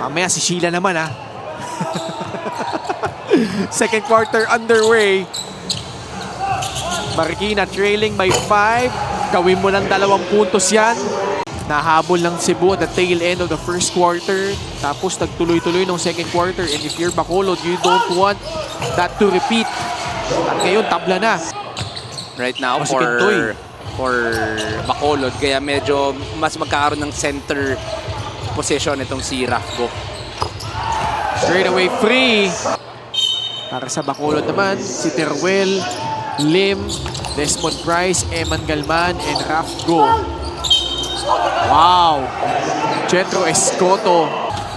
Mamaya si Sheila naman ha. Second quarter underway. Marikina trailing by 5. Gawin mo ng 2 puntos yan. Nahabol ng Cebu at the tail end of the first quarter. Tapos nagtuloy-tuloy ng second quarter. And if you're Bacolod, you don't want that to repeat. At ngayon, tabla na. Right now Si for Kentoy. Bacolod. Kaya medyo mas magkakaroon ng center position itong si Rafgo. Straight away free. Para sa Bacolod naman, si Teruel, Lim, Desmond Price, Eman Galman, and Rafgo. Wow! Jetro Escoto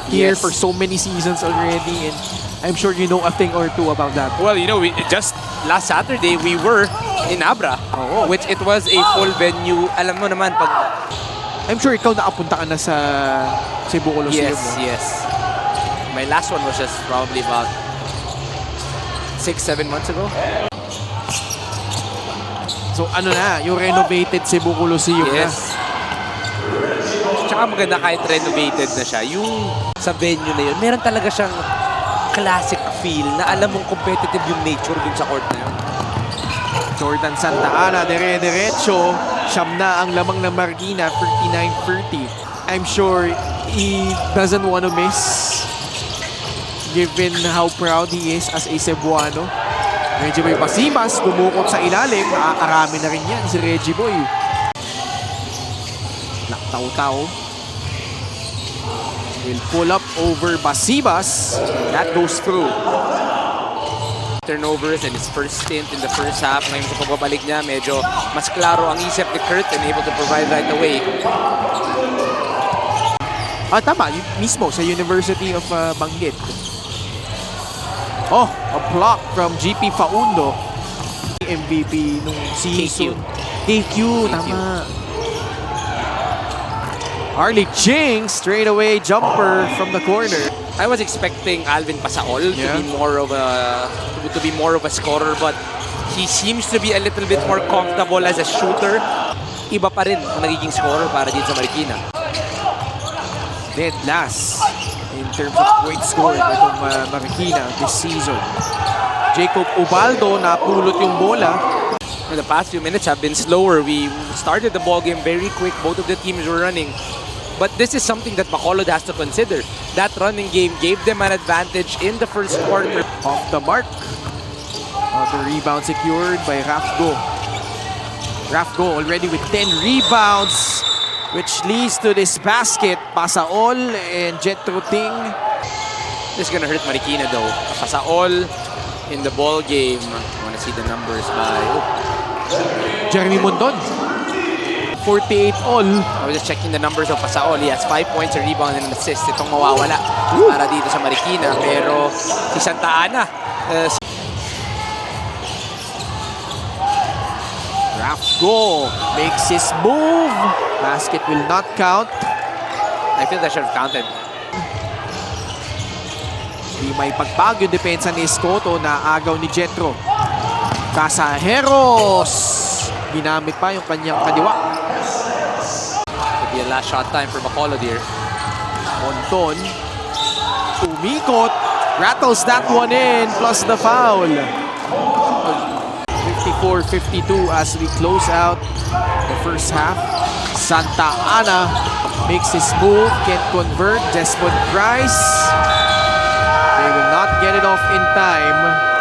here Yes. for so many seasons already, and I'm sure you know a thing or two about that. Well, you know, just last Saturday, we were in Abra, Oo. which it was a full venue. Alam mo naman, pag... I'm sure ikaw nakapunta ka na sa Cebu Coliseum. Yes, no? yes. My last one was just probably about 6-7 months ago. So ano na, yung renovated Cebu Coliseum na. Yes. Tsaka maganda kahit renovated na siya. Yung sa venue na yun, meron talaga siyang classic feel na alam mong competitive yung nature dun sa court na yun. Jordan Santa Ana, dire-diretso. Siyam na ang lamang ng Marikina, 39-30. I'm sure he doesn't want to miss given how proud he is as a Cebuano. Medyo may Basimas, dumukot sa ilalim. Arami na rin yan si Reggie Boy. Naktaw-taw. Will pull up over Basimas. That goes through. Turnovers and his first stint in the first half. Ngayon sa pagbabalik niya, medyo mas klaro ang isip ni Kurt and able to provide right away. Tama. Mismo sa University of Banggit. Oh, a block from GP Faundo. MVP nung season. KQ, tama. Harley Ching, straight away jumper from the corner. I was expecting Alvin Pasaol Yeah. to be more of a scorer, but he seems to be a little bit more comfortable as a shooter. Iba pa rin ang nagiging scorer para dito sa Marikina. Dead last in terms of points scored itong Marikina this season. Jacob Ubaldo, napulot yung bola. In the past few minutes have been slower. We started the ball game very quick. Both of the teams were running. But this is something that Bacolod has to consider. That running game gave them an advantage in the first quarter. Off the mark. The rebound secured by Rafgo. Rafgo already with 10 rebounds, which leads to this basket. Pasaol and Jetro Ting. This is gonna hurt Marikina though. Pasaol in the ball game. I wanna see the numbers by... Jeremy Mondon. 48 all. I was just checking the numbers of Pasaol. He has 5 points, a rebound, and an assist. Itong mawawala para dito sa Marikina. Pero si Santa Ana, Rafgo makes his move. Basket will not count. I feel that should have counted. Di may pagpag yung depensa ni Escoto na agaw ni Jetro. Casajeros. Ginamit pa yung kanyang kaliwa. Could be a last shot time for Bacolod here. Monton. Umikot. Rattles that one in plus the foul. 54-52 as we close out the first half. Santa Ana makes his move. Can't convert. Desmond Price. They will not get it off in time.